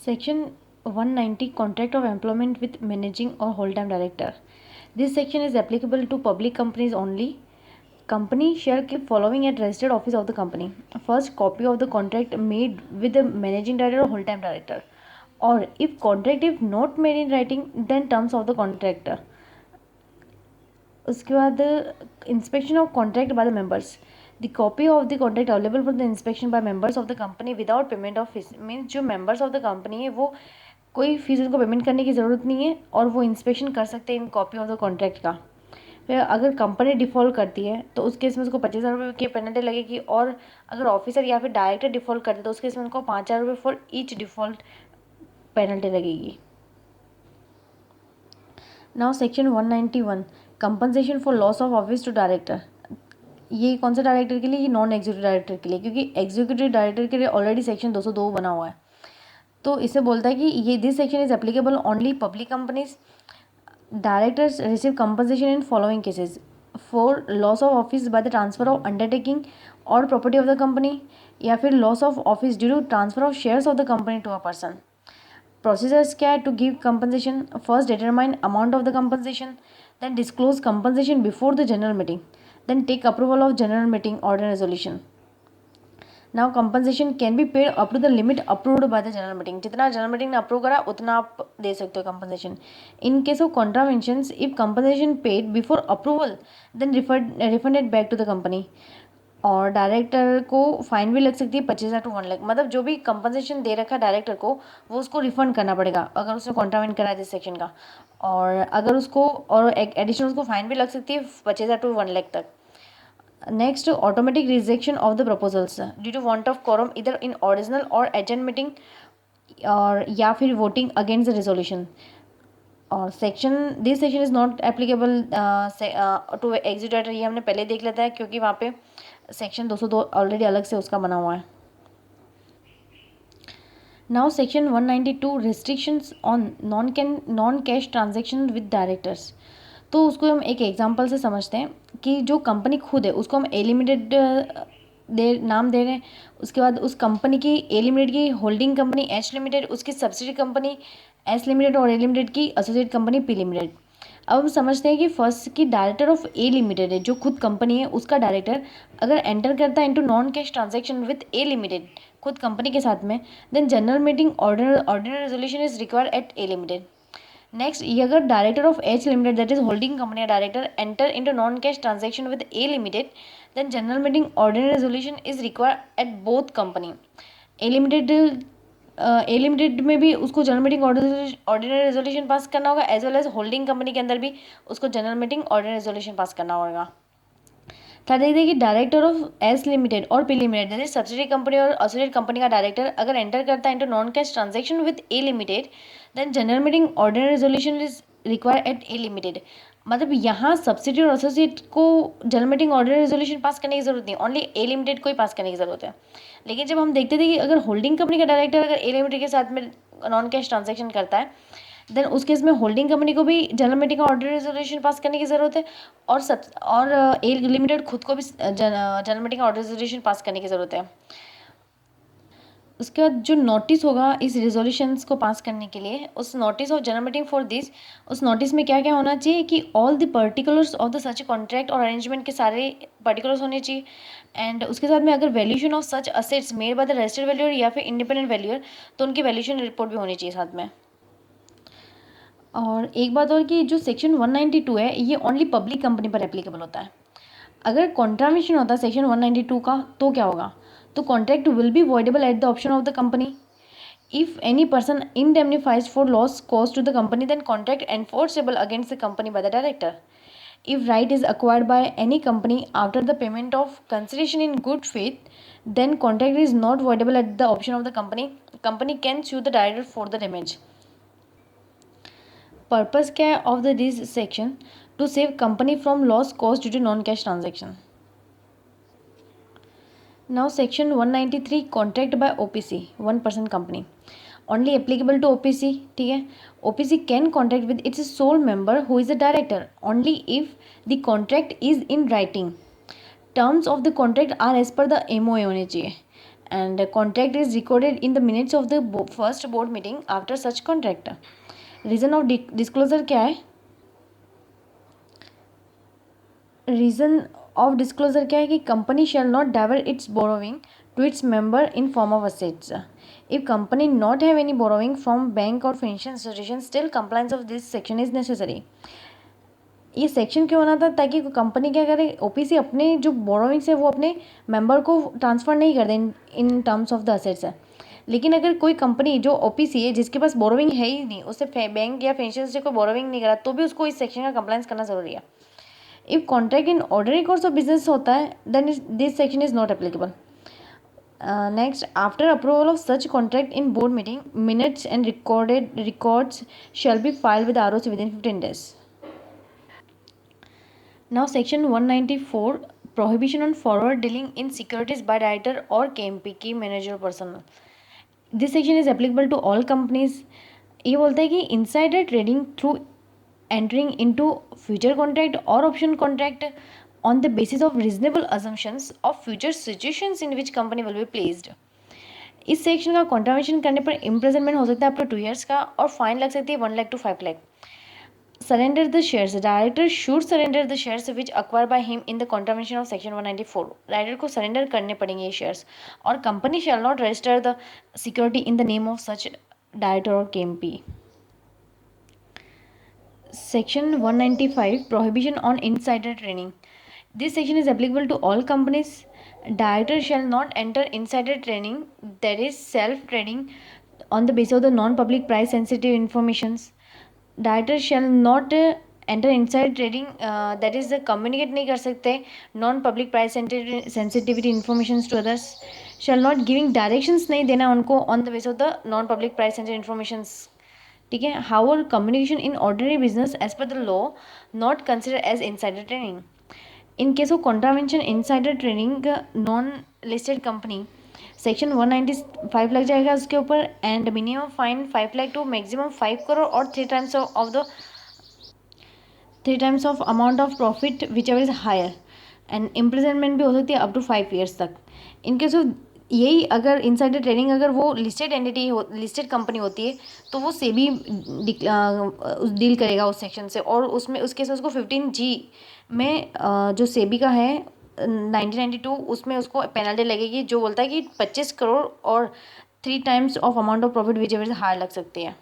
Section 190 Contract of Employment with Managing or Whole-time Director. This section is applicable to public companies only. Company shall keep following at registered office of the company. First, copy of the contract made with the managing director or whole-time director. Or if contract is not made in writing, then terms of the contractor. उसके बाद inspection of contract by the members. The copy of the contract available for the inspection by members of the company without payment of fees. Means जो members of the company है वो कोई fees उनको payment करने की ज़रूरत नहीं है और वो इंस्पेक्शन कर सकते हैं इन कॉपी ऑफ द कॉन्ट्रैक्ट का. फिर अगर कंपनी डिफ़ॉल्ट करती है तो उस केस में उसको 25,000 की पेनल्टी लगेगी. और अगर ऑफिसर या फिर डायरेक्टर डिफ़ॉल्ट करते तो उस केस में उनको 5,000 रुपये फॉर ईच डिफ़ॉल्ट पेनल्टी लगेगी. Now section 191 compensation for loss of office to director. ये कौन सा डायरेक्टर के लिए? ये नॉन एग्जीक्यूटिव डायरेक्टर के लिए, क्योंकि एग्जीक्यूटिव डायरेक्टर के लिए ऑलरेडी सेक्शन 202 बना हुआ है. तो इसे बोलता है कि ये this section is applicable only public companies. Directors receive compensation in following cases: for loss of office by the transfer of undertaking और प्रॉपर्टी ऑफ द कंपनी, या फिर loss of office due to transfer of shares of the company to a person. Procedures क्या है to give compensation? First, determine amount of the compensation, then disclose compensation before the general meeting, then take approval of general meeting order resolution. Now compensation can be paid up to the limit approved by the general meeting. जितना general meeting ने approve करा उतना आप दे सकते हो compensation. In case of contraventions, if compensation paid before approval, then refunded back to the company. और director को fine भी लग सकती है 25,000 to 1 लाख. मतलब जो भी कंपनसेशन दे रखा है डायरेक्टर को वो उसको रिफंड करना पड़ेगा अगर उसने कॉन्ट्रावेंट करा है इस सेक्शन का. और अगर उसको और एडिशनल उसको फाइन भी लग सकती है 25,000 to 1 लाख तक. Next, automatic rejection of the proposals due to want of quorum इधर इन ओरिजिनल और एजेंट मीटिंग और या फिर वोटिंग अगेंस्ट द रेजोल्यूशन. और this section is not applicable to executive. ये हमने पहले देख लेता है क्योंकि वहाँ पे सेक्शन 202 ऑलरेडी अलग से उसका बना हुआ है. Now section 192 restrictions on non cash transaction with directors. तो उसको हम एक एग्जांपल से समझते हैं कि जो कंपनी खुद है उसको हम ए लिमिटेड नाम दे रहे हैं. उसके बाद उस कंपनी की ए लिमिटेड की होल्डिंग कंपनी एच लिमिटेड, उसकी सब्सिडी कंपनी एस लिमिटेड और ए लिमिटेड की एसोसिएट कंपनी पी लिमिटेड. अब हम समझते हैं कि फर्स्ट की डायरेक्टर ऑफ ए लिमिटेड है जो खुद कंपनी है, उसका डायरेक्टर अगर एंटर करता है into non cash transaction with A limited खुद कंपनी के साथ में, then general meeting ordinary resolution is required at A limited. Next, ये अगर director of H limited that is holding company director enter into non cash transaction with A limited, then general meeting ordinary resolution is required at both company. A limited में भी उसको general meeting ordinary resolution pass करना होगा, as well as holding company के अंदर भी उसको general meeting ordinary resolution pass करना होगा. थर्ड देखिए कि डायरेक्टर ऑफ एस लिमिटेड और पी लिमिटेड जैसे सब्सिडी कंपनी और एसोसिएट कंपनी का डायरेक्टर अगर एंटर करता है into non cash transaction with A limited, then general meeting ordinary resolution is required at A limited. मतलब यहाँ सब्सिडी और एसोसिएट को general meeting ordinary resolution pass करने की जरूरत नहीं, ओनली ए लिमिटेड को ही पास करने की जरूरत है. लेकिन जब हम देखते थे कि अगर होल्डिंग कंपनी का डायरेक्टर अगर ए लिमिटेड के साथ में नॉन कैश ट्रांजैक्शन करता है, देन उस केस में होल्डिंग कंपनी को भी जनरल मीटिंग का ऑर्डिनरी रेजोल्यूशन पास करने की ज़रूरत है और ए लिमिटेड खुद को भी जनरल मीटिंग का ऑर्डिनरी रेजोल्यूशन पास करने की ज़रूरत है. उसके बाद जो नोटिस होगा इस रेजोल्यूशंस को पास करने के लिए, उस notice of general meeting for this, उस नोटिस में क्या क्या होना चाहिए कि all the particulars of the such contract और अरेंजमेंट के सारे पर्टिकुलर्स होने चाहिए. एंड उसके साथ में अगर valuation of such assets made by the registered valuer या फिर इंडिपेंडेंट वैल्यूअर, तो उनकी वैल्यूशन रिपोर्ट भी होनी चाहिए साथ में. और एक बात और कि जो सेक्शन 192 है ये ओनली पब्लिक कंपनी पर एप्लीकेबल होता है. अगर कॉन्ट्रावेंशन होता है सेक्शन 192 का तो क्या होगा? तो contract will be voidable at the option of the company. If any person indemnifies for loss cause to the company, then contract enforceable against the company by the director. If right is acquired by any company after the payment of consideration in good faith, then contract is not voidable at the option of the company. Company can sue the director for the damage. Purpose क्या है of the this section? To save company from loss cost due to non cash transaction. Now section 193 contract by OPC 1% company only applicable to OPC. ठीक है, OPC can contract with its sole member who is the director only if the contract is in writing. Terms of the contract are as per the MOA होने चाहिए. and contract is recorded in the minutes of the first board meeting after such contract. Reason of disclosure क्या है? Reason of disclosure क्या है कि company shall not divert it's borrowing to its member in form of assets. If company not have any borrowing from bank or financial institution, still compliance of this section is necessary. ये section क्यों बना था? ताकि company क्या करे, OPC अपने जो borrowings है वो अपने मेंबर को ट्रांसफ़र नहीं कर दें in terms of the assets है। लेकिन अगर कोई कंपनी जो ओपीसी है जिसके पास बोरोविंग है ही नहीं, उससे बैंक या फाइनेंशियल से कोई बोरोविंग नहीं करा, तो भी उसको इस सेक्शन का कंप्लाइंस करना ज़रूरी है। If contract in ordinary course of business होता है then this section is not applicable. Next, after approval of such contract in board meeting, minutes and records shall be filed with ROC within 15 days. Now, section 194, prohibition on forward dealing in securities by director or KMP, key manager personnel. This section is applicable to all companies. ये बोलता है कि insider trading through entering into future contract or option contract on the basis of reasonable assumptions of future situations in which company will be placed. इस section का contravention करने पर imprisonment हो सकता है अप टू 2 years का, और fine लग सकती है 1 lakh to 5 lakh. Surrender the shares. Director should surrender the shares which acquired by him in the contravention of section 194. Director को surrender करने पड़ेंगे ये shares, और company shall not register the security in the name of such director or KMP. Section 195, prohibition on insider trading. This section is applicable to all companies. Director shall not enter insider trading, that is self trading on the basis of the non-public price sensitive informations. Director shall not enter insider trading, that is communicate नहीं कर सकते non-public price sensitivity informations to others. Shall not giving directions नहीं देना उनको on the basis of the non-public price sensitive informations. ठीक है. However, communication in ordinary business as per the law not considered as insider trading. In case of contravention insider trading, non listed company section 195 लग जाएगा उसके ऊपर, and minimum fine 5 lakh to maximum 5 crore, और 3 times of amount of profit whichever is higher, and imprisonment भी हो सकती है up to 5 years तक। इन केस ऑफ यही अगर इनसाइडर ट्रेडिंग अगर वो लिस्टेड एंटिटी लिस्टेड कंपनी होती है तो वो सेबी डील करेगा उस सेक्शन से, और उसमें उसके से उसको 15G में जो सेबी का है 1992 उसमें उसको पेनल्टी लगेगी, जो बोलता है कि 25 करोड़ और 3 times of amount of profit whichever higher लग सकती है।